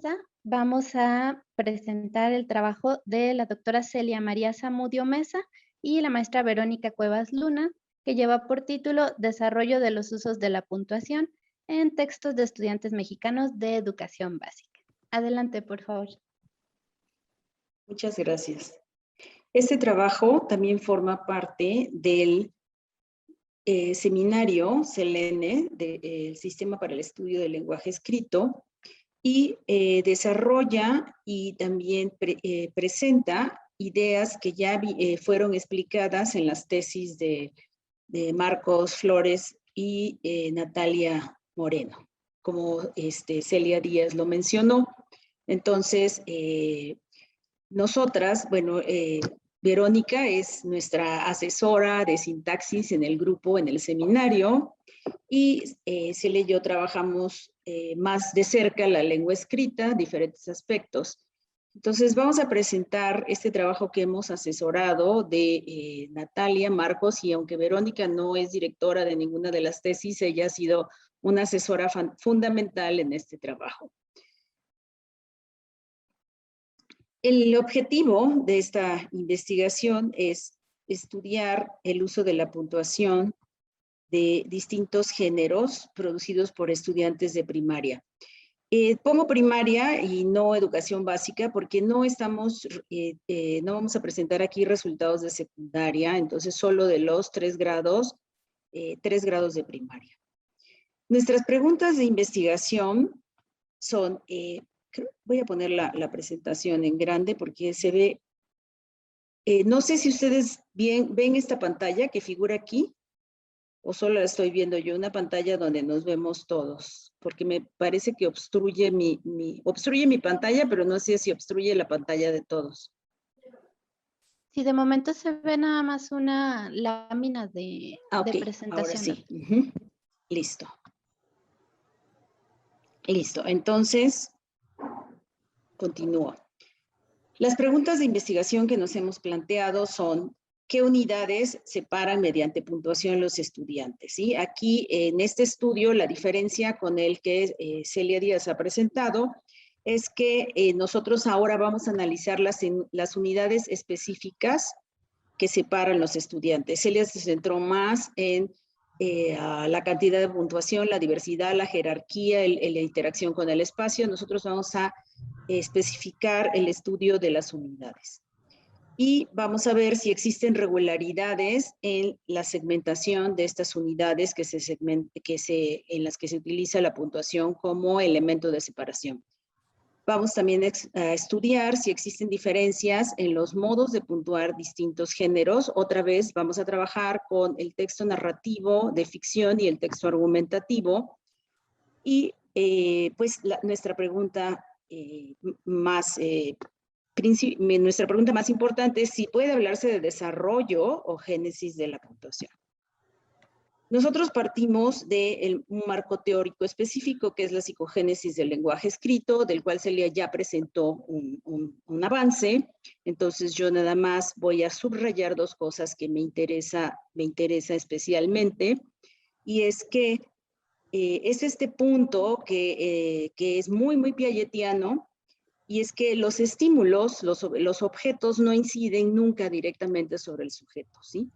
esta vamos a presentar el trabajo de la doctora Celia María Zamudio Mesa y la maestra Verónica Cuevas Luna, que lleva por título Desarrollo de los usos de la puntuación en textos de estudiantes mexicanos de educación básica. Adelante, por favor. Muchas gracias. Este trabajo también forma parte del seminario SELENE, del Sistema para el Estudio del Lenguaje Escrito, y desarrolla y también presenta ideas que ya fueron explicadas en las tesis de Marcos Flores y Natalia Moreno, como Celia Díaz lo mencionó. Entonces, nosotras, bueno, Verónica es nuestra asesora de sintaxis en el grupo, en el seminario, y Celia y yo trabajamos más de cerca la lengua escrita, diferentes aspectos. Entonces vamos a presentar este trabajo que hemos asesorado de Natalia, Marcos, y aunque Verónica no es directora de ninguna de las tesis, ella ha sido una asesora fundamental en este trabajo. El objetivo de esta investigación es estudiar el uso de la puntuación de distintos géneros producidos por estudiantes de primaria. Pongo primaria y no educación básica porque no vamos a presentar aquí resultados de secundaria, entonces solo de los 3 grados de primaria. Nuestras preguntas de investigación son, voy a poner la presentación en grande porque se ve, no sé si ustedes ven esta pantalla que figura aquí, o solo la estoy viendo yo, una pantalla donde nos vemos todos, porque me parece que obstruye mi pantalla, pero no sé si obstruye la pantalla de todos. Sí, de momento se ve nada más una lámina de presentación. Ahora sí. Listo. Listo, entonces, continúo. Las preguntas de investigación que nos hemos planteado son, ¿qué unidades separan mediante puntuación los estudiantes? ¿Sí? Aquí, en este estudio, la diferencia con el que Celia Díaz ha presentado es que nosotros ahora vamos a analizar las unidades específicas que separan los estudiantes. Celia se centró más en la cantidad de puntuación, la diversidad, la jerarquía, la interacción con el espacio. Nosotros vamos a especificar el estudio de las unidades. Y vamos a ver si existen regularidades en la segmentación de estas unidades en las que se utiliza la puntuación como elemento de separación. Vamos también a estudiar si existen diferencias en los modos de puntuar distintos géneros. Otra vez vamos a trabajar con el texto narrativo de ficción y el texto argumentativo. Y pues nuestra pregunta nuestra pregunta más importante es si puede hablarse de desarrollo o génesis de la puntuación. Nosotros partimos de un marco teórico específico que es la psicogénesis del lenguaje escrito, del cual Celia ya presentó un avance. Entonces yo nada más voy a subrayar 2 cosas que me interesa especialmente, y es que es este punto que es muy, muy piagetiano, y es que los estímulos, los objetos no inciden nunca directamente sobre el sujeto, ¿sí?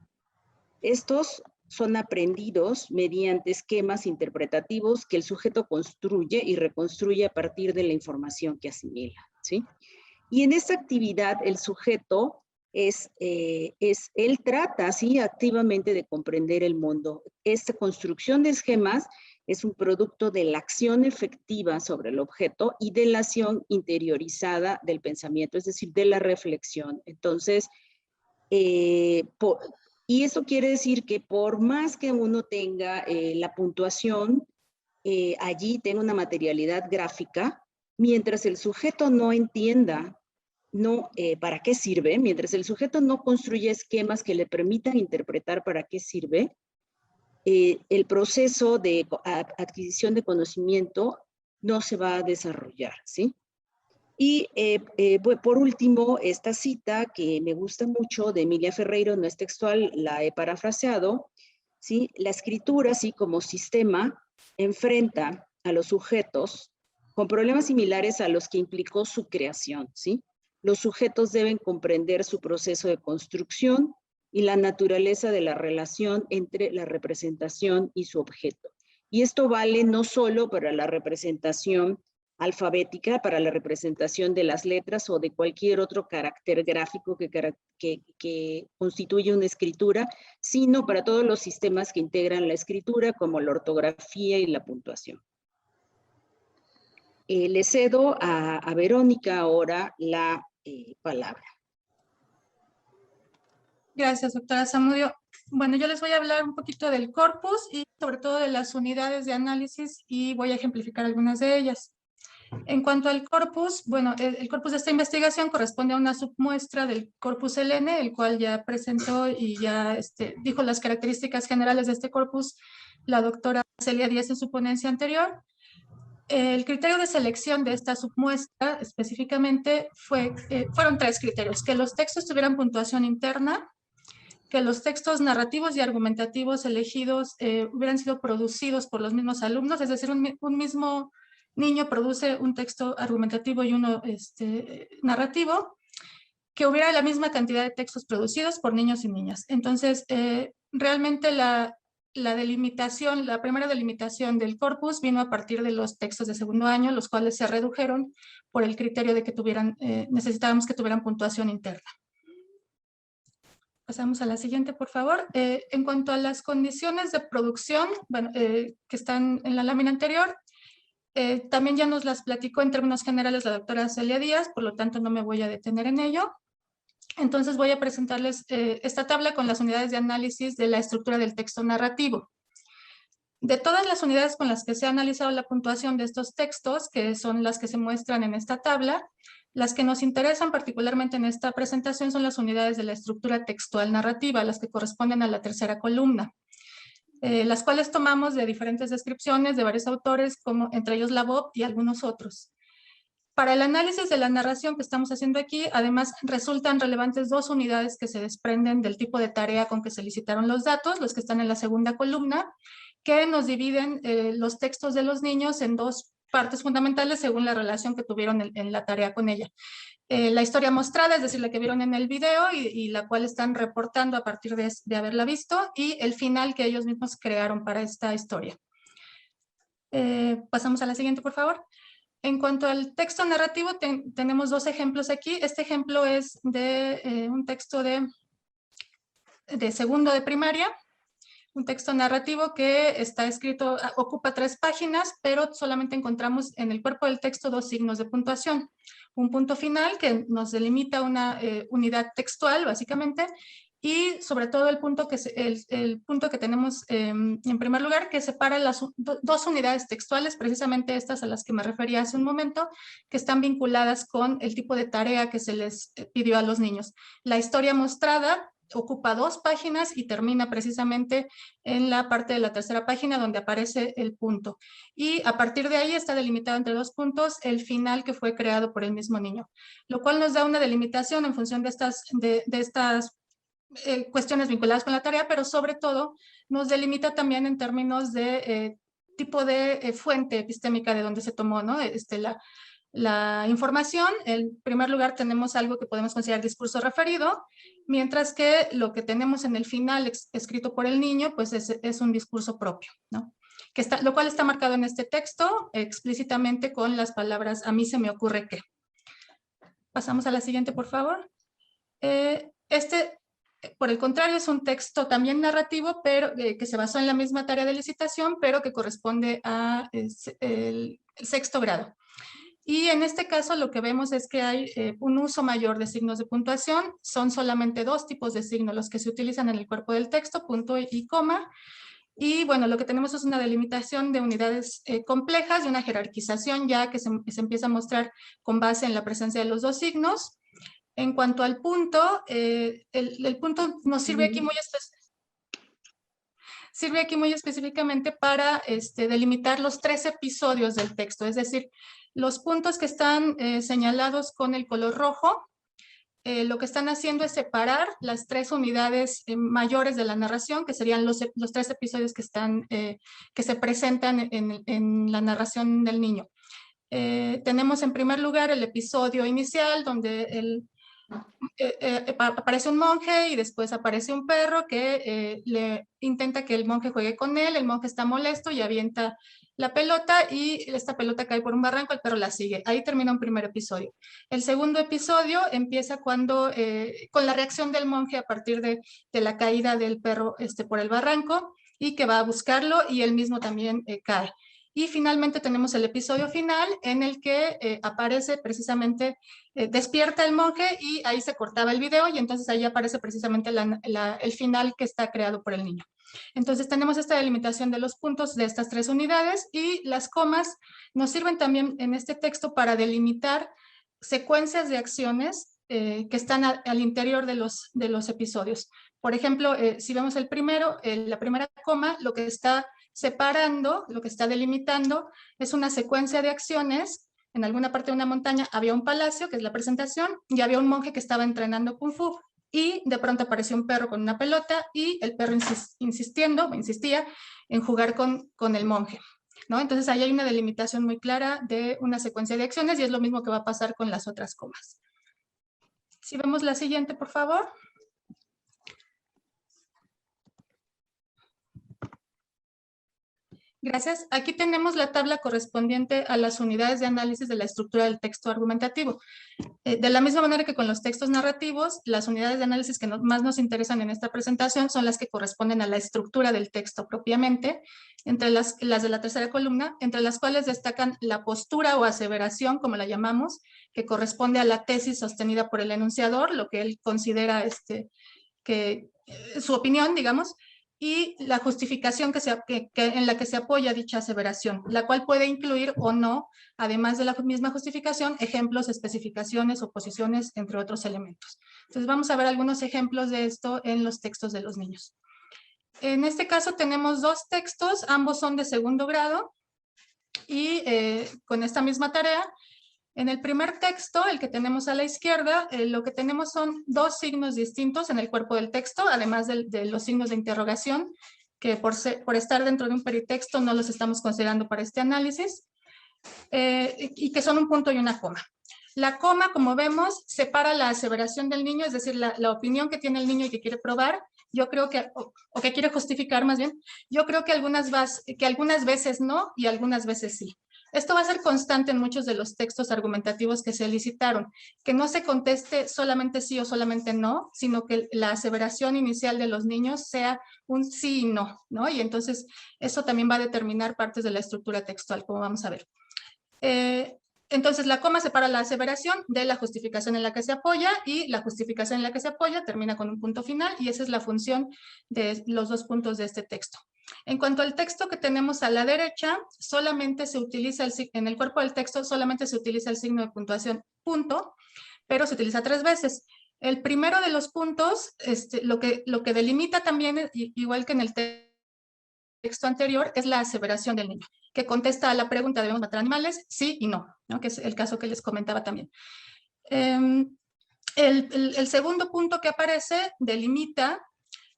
Estos son aprendidos mediante esquemas interpretativos que el sujeto construye y reconstruye a partir de la información que asimila, ¿sí? Y en esta actividad el sujeto él trata, ¿sí?, activamente de comprender el mundo. Esta construcción de esquemas es un producto de la acción efectiva sobre el objeto y de la acción interiorizada del pensamiento, es decir, de la reflexión. Entonces, y eso quiere decir que por más que uno tenga la puntuación, allí tenga una materialidad gráfica, mientras el sujeto no entienda para qué sirve, mientras el sujeto no construye esquemas que le permitan interpretar para qué sirve, el proceso de adquisición de conocimiento no se va a desarrollar, ¿sí? Y por último, esta cita que me gusta mucho de Emilia Ferreiro, no es textual, la he parafraseado, ¿sí? La escritura, así como sistema, enfrenta a los sujetos con problemas similares a los que implicó su creación, ¿sí? Los sujetos deben comprender su proceso de construcción y la naturaleza de la relación entre la representación y su objeto. Y esto vale no solo para la representación alfabética, para la representación de las letras o de cualquier otro carácter gráfico que constituye una escritura, sino para todos los sistemas que integran la escritura, como la ortografía y la puntuación. Le cedo a Verónica ahora la palabra. Gracias, doctora Zamudio. Bueno, yo les voy a hablar un poquito del corpus y sobre todo de las unidades de análisis y voy a ejemplificar algunas de ellas. En cuanto al corpus, bueno, el corpus de esta investigación corresponde a una submuestra del corpus L-N, el cual ya presentó y ya dijo las características generales de este corpus la doctora Celia Díaz en su ponencia anterior. El criterio de selección de esta submuestra específicamente fueron 3 criterios: que los textos tuvieran puntuación interna, que los textos narrativos y argumentativos elegidos hubieran sido producidos por los mismos alumnos, es decir, un mismo niño produce un texto argumentativo y uno narrativo, que hubiera la misma cantidad de textos producidos por niños y niñas. Entonces, realmente la delimitación, la primera delimitación del corpus vino a partir de los textos de segundo año, los cuales se redujeron por el criterio de que necesitábamos que tuvieran puntuación interna. Pasamos a la siguiente, por favor. En cuanto a las condiciones de producción, bueno, que están en la lámina anterior, también ya nos las platicó en términos generales la doctora Celia Díaz, por lo tanto no me voy a detener en ello. Entonces voy a presentarles esta tabla con las unidades de análisis de la estructura del texto narrativo. De todas las unidades con las que se ha analizado la puntuación de estos textos, que son las que se muestran en esta tabla, las que nos interesan particularmente en esta presentación son las unidades de la estructura textual narrativa, las que corresponden a la tercera columna, las cuales tomamos de diferentes descripciones de varios autores, como entre ellos Labov y algunos otros. Para el análisis de la narración que estamos haciendo aquí, además resultan relevantes 2 unidades que se desprenden del tipo de tarea con que se licitaron los datos, los que están en la segunda columna, que nos dividen los textos de los niños en 2 partes fundamentales según la relación que tuvieron en la tarea con ella. La historia mostrada, es decir, la que vieron en el video y la cual están reportando a partir de haberla visto, y el final que ellos mismos crearon para esta historia. Pasamos a la siguiente, por favor. En cuanto al texto narrativo, tenemos 2 ejemplos aquí. Este ejemplo es de un texto de segundo de primaria, un texto narrativo que está escrito, ocupa 3 páginas, pero solamente encontramos en el cuerpo del texto 2 signos de puntuación. Un punto final que nos delimita una unidad textual, básicamente, y sobre todo el punto que tenemos en primer lugar, que separa las 2 unidades textuales, precisamente estas a las que me refería hace un momento, que están vinculadas con el tipo de tarea que se les pidió a los niños. La historia mostrada ocupa 2 páginas y termina precisamente en la parte de la tercera página donde aparece el punto. Y a partir de ahí está delimitado entre 2 puntos el final que fue creado por el mismo niño, lo cual nos da una delimitación en función de estas cuestiones vinculadas con la tarea, pero sobre todo nos delimita también en términos de tipo de fuente epistémica de donde se tomó, ¿no? La información. En primer lugar tenemos algo que podemos considerar discurso referido, mientras que lo que tenemos en el final escrito por el niño, pues es un discurso propio, ¿no? Lo cual está marcado en este texto explícitamente con las palabras "a mí se me ocurre que". Pasamos a la siguiente, por favor. Por el contrario, es un texto también narrativo, pero que se basó en la misma tarea de licitación, pero que corresponde al sexto grado. Y en este caso lo que vemos es que hay un uso mayor de signos de puntuación. Son solamente 2 tipos de signos los que se utilizan en el cuerpo del texto, punto y coma. Y bueno, lo que tenemos es una delimitación de unidades complejas y una jerarquización ya que se empieza a mostrar con base en la presencia de los 2 signos. En cuanto al punto, el punto nos sirve aquí muy específicamente para delimitar los 3 episodios del texto, es decir, los puntos que están señalados con el color rojo, lo que están haciendo es separar las 3 unidades mayores de la narración, que serían los 3 episodios que se presentan en la narración del niño. Tenemos en primer lugar el episodio inicial donde aparece un monje y después aparece un perro que le intenta que el monje juegue con él. El monje está molesto y avienta la pelota y esta pelota cae por un barranco, el perro la sigue. Ahí termina un primer episodio. El segundo episodio empieza cuando, con la reacción del monje a partir de la caída del perro por el barranco y que va a buscarlo y él mismo también cae. Y finalmente tenemos el episodio final en el que aparece precisamente, despierta el monje y ahí se cortaba el video y entonces ahí aparece precisamente el final que está creado por el niño. Entonces tenemos esta delimitación de los puntos de estas 3 unidades y las comas nos sirven también en este texto para delimitar secuencias de acciones que están al interior de los episodios. Por ejemplo, si vemos el primero, la primera coma, lo que está separando, lo que está delimitando es una secuencia de acciones. En alguna parte de una montaña había un palacio, que es la presentación, y había un monje que estaba entrenando Kung Fu, y de pronto apareció un perro con una pelota, y el perro insistía en jugar con el monje, ¿no? Entonces ahí hay una delimitación muy clara de una secuencia de acciones, y es lo mismo que va a pasar con las otras comas. Si vemos la siguiente, por favor. Gracias. Aquí tenemos la tabla correspondiente a las unidades de análisis de la estructura del texto argumentativo. De la misma manera que con los textos narrativos, las unidades de análisis que más nos interesan en esta presentación son las que corresponden a la estructura del texto propiamente, entre las de la tercera columna, entre las cuales destacan la postura o aseveración, como la llamamos, que corresponde a la tesis sostenida por el enunciador, lo que él considera su opinión, digamos, y la justificación en la que se apoya dicha aseveración, la cual puede incluir o no, además de la misma justificación, ejemplos, especificaciones, oposiciones, entre otros elementos. Entonces vamos a ver algunos ejemplos de esto en los textos de los niños. En este caso tenemos 2 textos, ambos son de segundo grado, y con esta misma tarea. En el primer texto, el que tenemos a la izquierda, lo que tenemos son 2 signos distintos en el cuerpo del texto, además de los signos de interrogación, que por estar dentro de un peritexto no los estamos considerando para este análisis, y que son un punto y una coma. La coma, como vemos, separa la aseveración del niño, es decir, la opinión que tiene el niño y que quiere probar, yo creo que, o que quiere justificar más bien, yo creo que algunas veces no y algunas veces sí. Esto va a ser constante en muchos de los textos argumentativos que se licitaron, que no se conteste solamente sí o solamente no, sino que la aseveración inicial de los niños sea un sí y no, ¿no? Y entonces eso también va a determinar partes de la estructura textual, como vamos a ver. Entonces la coma separa la aseveración de la justificación en la que se apoya, y la justificación en la que se apoya termina con un punto final, y esa es la función de los 2 puntos de este texto. En cuanto al texto que tenemos a la derecha, solamente se utiliza en el cuerpo del texto solamente se utiliza el signo de puntuación punto, pero se utiliza 3 veces. El primero de los puntos, lo que delimita también, igual que en el texto anterior, es la aseveración del niño, que contesta a la pregunta, ¿debemos matar animales? Sí y no, ¿no? Que es el caso que les comentaba también. El segundo punto que aparece delimita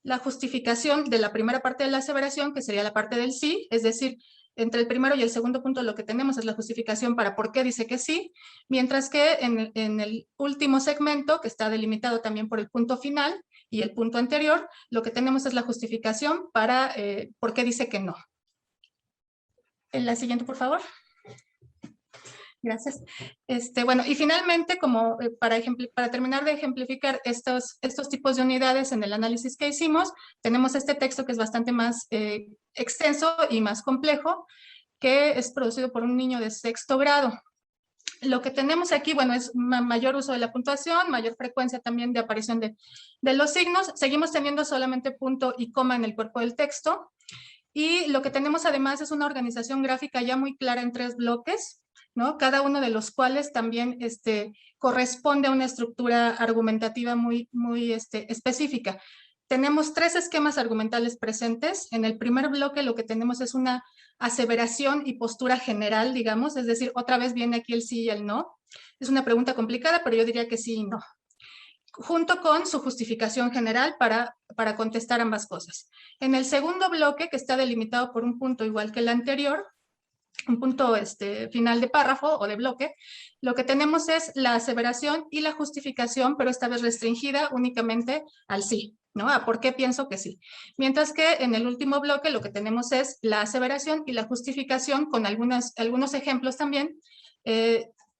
la justificación de la primera parte de la aseveración, que sería la parte del sí, es decir, entre el primero y el segundo punto lo que tenemos es la justificación para por qué dice que sí, mientras que en el último segmento, que está delimitado también por el punto final y el punto anterior, lo que tenemos es la justificación para por qué dice que no. En la siguiente, por favor. Gracias. Bueno, y finalmente, como para terminar de ejemplificar estos tipos de unidades en el análisis que hicimos, tenemos este texto que es bastante más extenso y más complejo, que es producido por un niño de 6º grado. Lo que tenemos aquí, bueno, es mayor uso de la puntuación, mayor frecuencia también de aparición de los signos. Seguimos teniendo solamente punto y coma en el cuerpo del texto. Y lo que tenemos además es una organización gráfica ya muy clara en 3 bloques, ¿no? Cada uno de los cuales también corresponde a una estructura argumentativa muy específica. Tenemos 3 esquemas argumentales presentes. En el primer bloque lo que tenemos es una aseveración y postura general, digamos, es decir, otra vez viene aquí el sí y el no. Es una pregunta complicada, pero yo diría que sí y no, junto con su justificación general para contestar ambas cosas. En el segundo bloque, que está delimitado por un punto igual que el anterior, final de párrafo o de bloque, lo que tenemos es la aseveración y la justificación, pero esta vez restringida únicamente al sí, ¿no? A por qué pienso que sí. Mientras que en el último bloque lo que tenemos es la aseveración y la justificación con algunos ejemplos también,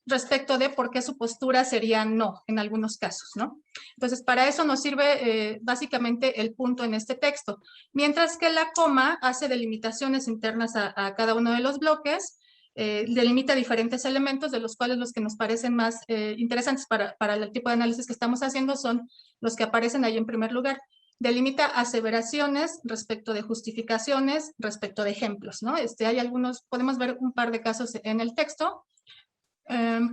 respecto de por qué su postura sería no en algunos casos, ¿no? Entonces, para eso nos sirve básicamente el punto en este texto, mientras que la coma hace delimitaciones internas a cada uno de los bloques, delimita diferentes elementos, de los cuales los que nos parecen más interesantes para el tipo de análisis que estamos haciendo son los que aparecen ahí en primer lugar. Delimita aseveraciones respecto de justificaciones, respecto de ejemplos, ¿no? Hay algunos, podemos ver un par de casos en el texto.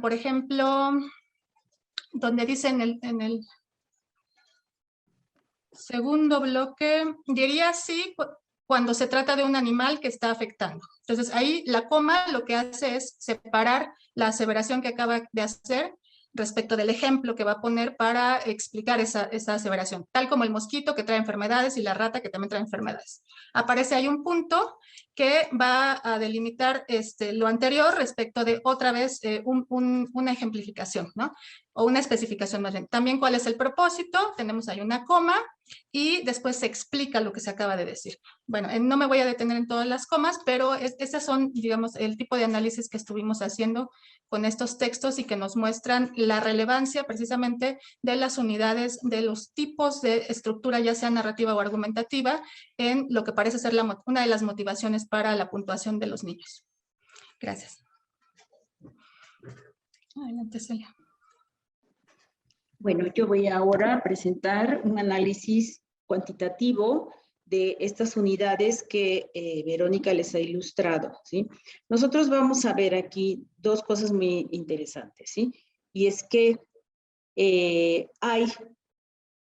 Por ejemplo, donde dice en el segundo bloque, diría sí cuando se trata de un animal que está afectando. Entonces ahí la coma lo que hace es separar la aseveración que acaba de hacer respecto del ejemplo que va a poner para explicar esa aseveración, tal como el mosquito que trae enfermedades y la rata que también trae enfermedades. Aparece ahí un punto que va a delimitar lo anterior respecto de otra vez una ejemplificación, ¿no? O una especificación más bien. También cuál es el propósito, tenemos ahí una coma y después se explica lo que se acaba de decir. Bueno, no me voy a detener en todas las comas, pero esas son, digamos, el tipo de análisis que estuvimos haciendo con estos textos y que nos muestran la relevancia precisamente de las unidades, de los tipos de estructura, ya sea narrativa o argumentativa, en lo que parece ser una de las motivaciones para la puntuación de los niños. Gracias. Adelante, Celia. Bueno, yo voy ahora a presentar un análisis cuantitativo de estas unidades que Verónica les ha ilustrado, ¿sí? Nosotros vamos a ver aquí dos cosas muy interesantes, ¿sí? Y es que hay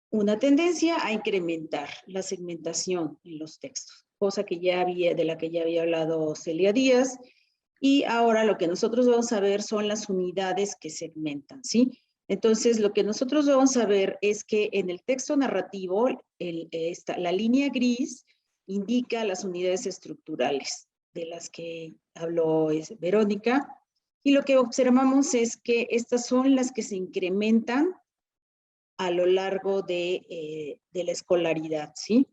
una tendencia a incrementar la segmentación en los textos, cosa que de la que ya había hablado Celia Díaz, y ahora lo que nosotros vamos a ver son las unidades que segmentan, ¿sí? Entonces, lo que nosotros vamos a ver es que en el texto narrativo, la línea gris indica las unidades estructurales de las que habló Verónica, y lo que observamos es que estas son las que se incrementan a lo largo de la escolaridad, ¿sí?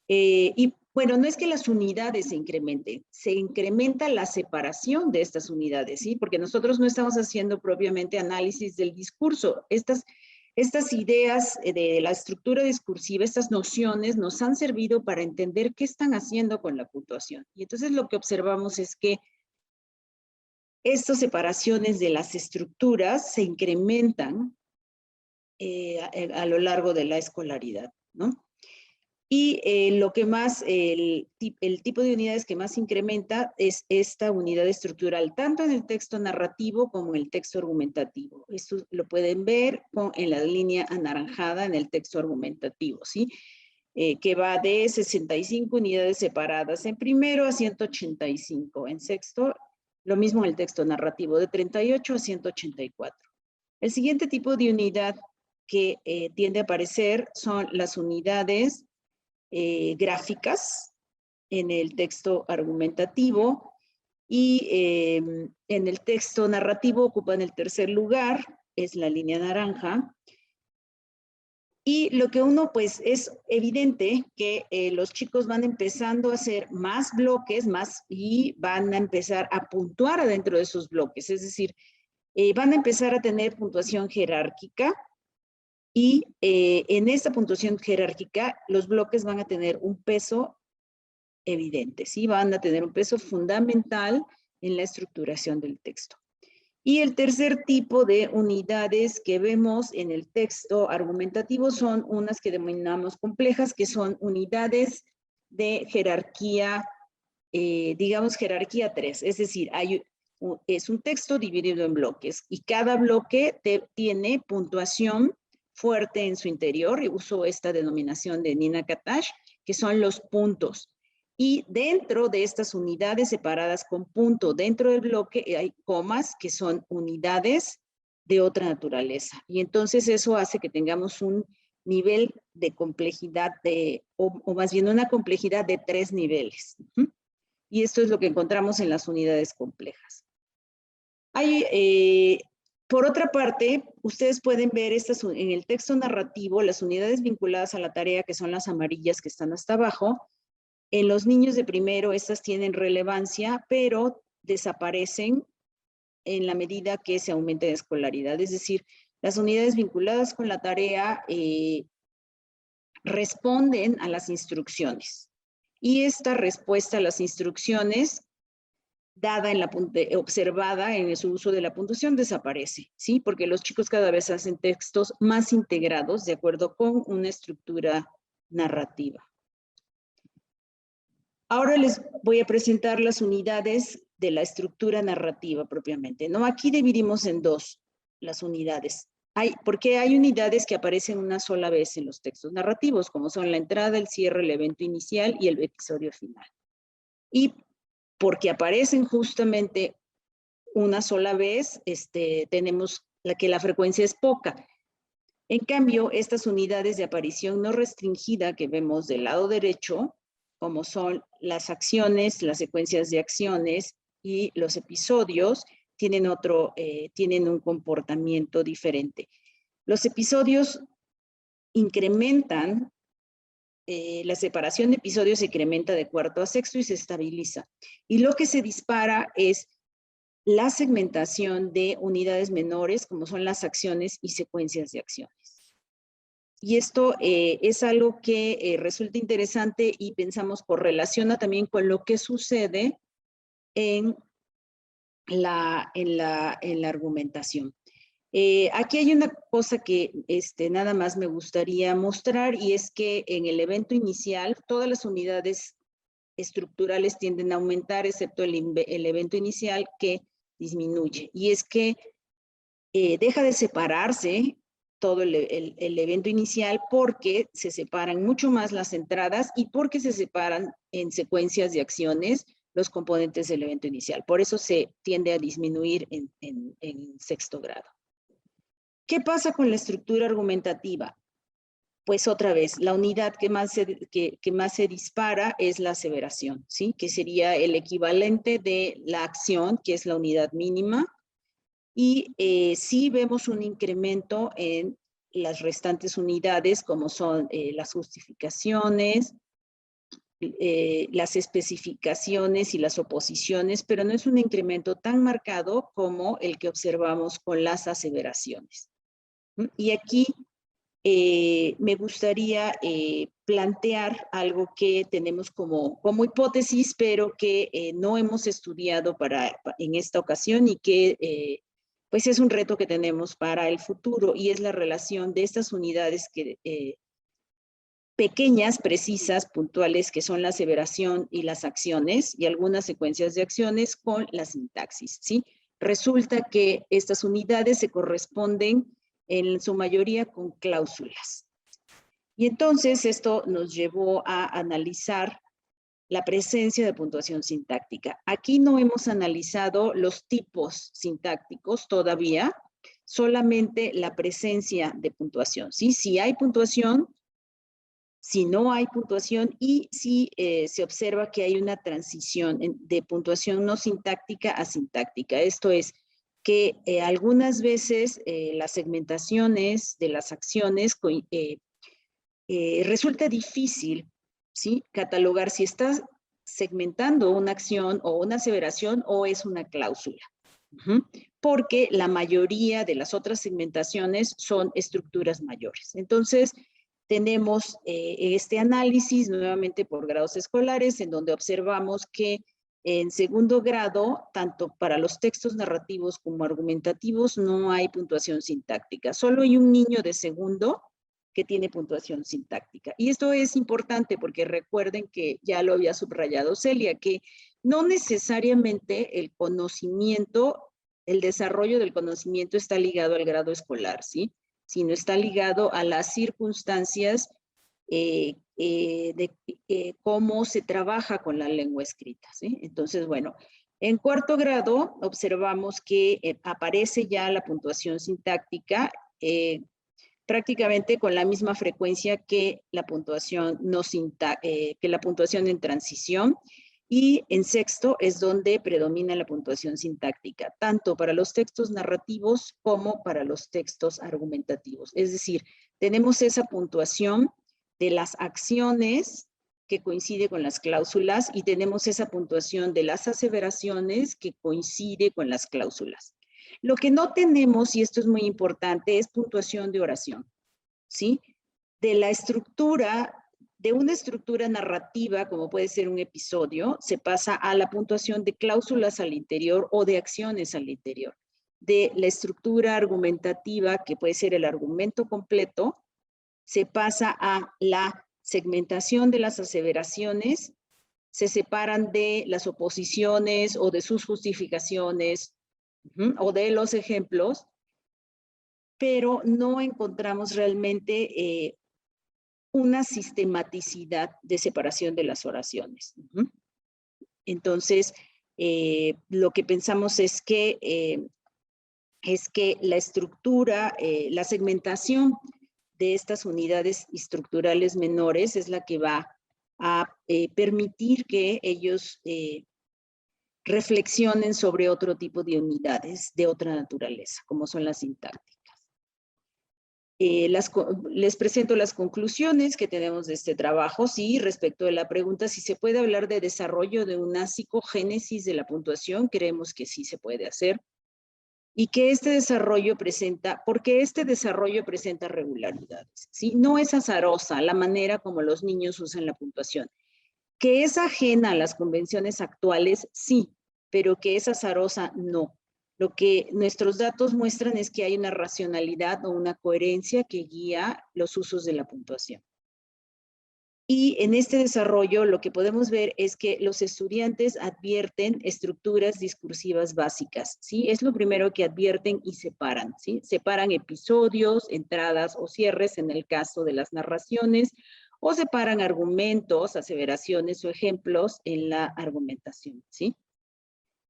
Y bueno, no es que las unidades se incrementen, se incrementa la separación de estas unidades, ¿sí? Porque nosotros no estamos haciendo propiamente análisis del discurso. Estas ideas de la estructura discursiva, estas nociones nos han servido para entender qué están haciendo con la puntuación. Y entonces lo que observamos es que estas separaciones de las estructuras se incrementan a lo largo de la escolaridad, ¿no? Y lo que más, el tipo de unidades que más incrementa es esta unidad estructural, tanto en el texto narrativo como en el texto argumentativo. Esto lo pueden ver en la línea anaranjada en el texto argumentativo, ¿sí? Que va de 65 unidades separadas en primero a 185 en sexto, lo mismo en el texto narrativo, de 38 a 184. El siguiente tipo de unidad que tiende a aparecer son las unidades gráficas en el texto argumentativo, y en el texto narrativo ocupan el tercer lugar, es la línea naranja. Y lo que uno, pues, es evidente que los chicos van empezando a hacer más bloques, y van a empezar a puntuar adentro de esos bloques, es decir, van a empezar a tener puntuación jerárquica. Y en esta puntuación jerárquica, los bloques van a tener un peso evidente, ¿sí? Van a tener un peso fundamental en la estructuración del texto. Y el tercer tipo de unidades que vemos en el texto argumentativo son unas que denominamos complejas, que son unidades de jerarquía, digamos jerarquía 3, es decir, es un texto dividido en bloques y cada bloque tiene puntuación fuerte en su interior, y uso esta denominación de Nina Katash, que son los puntos. Y dentro de estas unidades separadas con punto, dentro del bloque hay comas que son unidades de otra naturaleza. Y entonces eso hace que tengamos un nivel de complejidad o más bien una complejidad de 3 niveles. Y esto es lo que encontramos en las unidades complejas. Hay, por otra parte, ustedes pueden ver en el texto narrativo las unidades vinculadas a la tarea, que son las amarillas que están hasta abajo. En los niños de primero, estas tienen relevancia, pero desaparecen en la medida que se aumenta la escolaridad. Es decir, las unidades vinculadas con la tarea responden a las instrucciones. Y esta respuesta a las instrucciones, observada en su uso de la puntuación, desaparece, ¿sí? Porque los chicos cada vez hacen textos más integrados de acuerdo con una estructura narrativa. Ahora les voy a presentar las unidades de la estructura narrativa propiamente, ¿no? Aquí dividimos en dos las unidades. Porque hay unidades que aparecen una sola vez en los textos narrativos, como son la entrada, el cierre, el evento inicial y el episodio final. Y porque aparecen justamente una sola vez, tenemos que la frecuencia es poca. En cambio, estas unidades de aparición no restringida que vemos del lado derecho, como son las acciones, las secuencias de acciones y los episodios, tienen un comportamiento diferente. Los episodios incrementan, la separación de episodios se incrementa de cuarto a sexto y se estabiliza. Y lo que se dispara es la segmentación de unidades menores, como son las acciones y secuencias de acciones. Y esto es algo que resulta interesante y pensamos correlaciona también con lo que sucede en la argumentación. Aquí hay una cosa que nada más me gustaría mostrar, y es que en el evento inicial todas las unidades estructurales tienden a aumentar, excepto el evento inicial, que disminuye. Y es que deja de separarse todo el evento inicial, porque se separan mucho más las entradas y porque se separan en secuencias de acciones los componentes del evento inicial. Por eso se tiende a disminuir en sexto grado. ¿Qué pasa con la estructura argumentativa? Pues otra vez, la unidad que más se dispara es la aseveración, ¿sí? Que sería el equivalente de la acción, que es la unidad mínima. Y sí vemos un incremento en las restantes unidades, como son las justificaciones, las especificaciones y las oposiciones, pero no es un incremento tan marcado como el que observamos con las aseveraciones. Y aquí me gustaría plantear algo que tenemos como hipótesis, pero que no hemos estudiado en esta ocasión, y que pues es un reto que tenemos para el futuro, y es la relación de estas unidades pequeñas, precisas, puntuales, que son la aseveración y las acciones, y algunas secuencias de acciones, con la sintaxis, ¿sí? Resulta que estas unidades se corresponden en su mayoría con cláusulas. Y entonces esto nos llevó a analizar la presencia de puntuación sintáctica. Aquí no hemos analizado los tipos sintácticos todavía, solamente la presencia de puntuación, ¿sí? Si hay puntuación, si no hay puntuación, y si se observa que hay una transición de puntuación no sintáctica a sintáctica. Esto es que algunas veces las segmentaciones de las acciones resulta difícil, ¿sí? Catalogar si estás segmentando una acción o una aseveración o es una cláusula. Porque la mayoría de las otras segmentaciones son estructuras mayores. Entonces, tenemos este análisis nuevamente por grados escolares, en donde observamos que en segundo grado, tanto para los textos narrativos como argumentativos, no hay puntuación sintáctica. Solo hay un niño de segundo que tiene puntuación sintáctica. Y esto es importante porque recuerden que ya lo había subrayado Celia, que no necesariamente el conocimiento, el desarrollo del conocimiento está ligado al grado escolar, ¿sí? Sino está ligado a las circunstancias de cómo se trabaja con la lengua escrita, ¿sí? Entonces, bueno, en cuarto grado observamos que aparece ya la puntuación sintáctica prácticamente con la misma frecuencia que la puntuación, que la puntuación en transición, Y en sexto es donde predomina la puntuación sintáctica, tanto para los textos narrativos como para los textos argumentativos. Es decir, tenemos esa puntuación de las acciones que coincide con las cláusulas y tenemos esa puntuación de las aseveraciones que coincide con las cláusulas. Lo que no tenemos, y esto es muy importante, es puntuación de oración, ¿sí? De la estructura, de una estructura narrativa, como puede ser un episodio, se pasa a la puntuación de cláusulas al interior o de acciones al interior. De la estructura argumentativa, que puede ser el argumento completo, se pasa a la segmentación de las aseveraciones, se separan de las oposiciones o de sus justificaciones o de los ejemplos, pero no encontramos realmente una sistematicidad de separación de las oraciones. Entonces, lo que pensamos es que la estructura, la segmentación de estas unidades estructurales menores es la que va a permitir que ellos reflexionen sobre otro tipo de unidades de otra naturaleza, como son las sintácticas. Les presento las conclusiones que tenemos de este trabajo. Sí, respecto de la pregunta si se puede hablar de desarrollo de una psicogénesis de la puntuación, creemos que sí se puede hacer. Y que este desarrollo presenta, porque este desarrollo presenta regularidades, ¿sí? No es azarosa la manera como los niños usan la puntuación. Que es ajena a las convenciones actuales, sí, pero que es azarosa, no. Lo que nuestros datos muestran es que hay una racionalidad o una coherencia que guía los usos de la puntuación. Y en este desarrollo lo que podemos ver es que los estudiantes advierten estructuras discursivas básicas, ¿sí? Es lo primero que advierten y separan, ¿sí? Separan episodios, entradas o cierres en el caso de las narraciones, o separan argumentos, aseveraciones o ejemplos en la argumentación, ¿sí?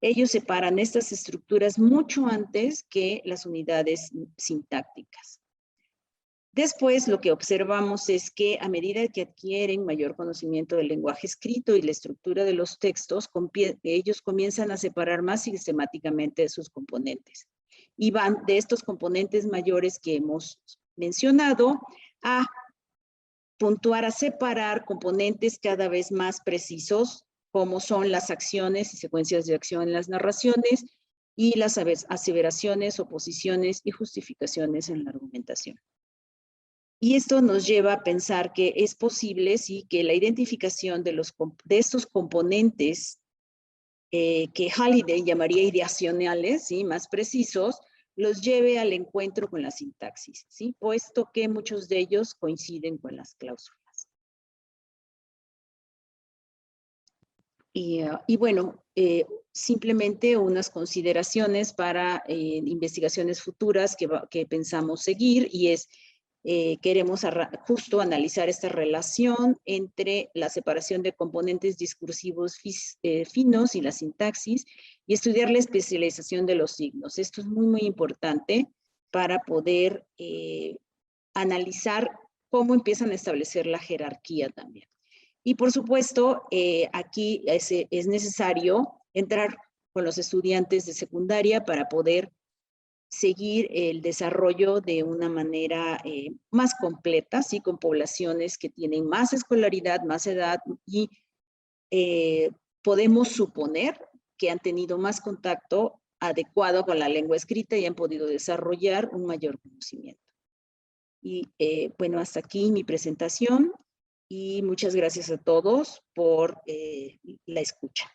Ellos separan estas estructuras mucho antes que las unidades sintácticas. Después, lo que observamos es que a medida que adquieren mayor conocimiento del lenguaje escrito y la estructura de los textos, ellos comienzan a separar más sistemáticamente sus componentes. Y van de estos componentes mayores que hemos mencionado a puntuar, a separar componentes cada vez más precisos, como son las acciones y secuencias de acción en las narraciones y las aseveraciones, oposiciones y justificaciones en la argumentación. Y esto nos lleva a pensar que es posible, sí, que la identificación de estos componentes que Halliday llamaría ideacionales, ¿sí?, más precisos, los lleve al encuentro con la sintaxis, ¿sí?, puesto que muchos de ellos coinciden con las cláusulas. Y bueno, simplemente unas consideraciones para investigaciones futuras que pensamos seguir, y es queremos justo analizar esta relación entre la separación de componentes discursivos finos y la sintaxis, y estudiar la especialización de los signos. Esto es muy, muy importante para poder analizar cómo empiezan a establecer la jerarquía también. Y por supuesto, aquí es necesario entrar con los estudiantes de secundaria para poder seguir el desarrollo de una manera más completa, ¿sí?, con poblaciones que tienen más escolaridad, más edad, y podemos suponer que han tenido más contacto adecuado con la lengua escrita y han podido desarrollar un mayor conocimiento. Y bueno, hasta aquí mi presentación, y muchas gracias a todos por la escucha.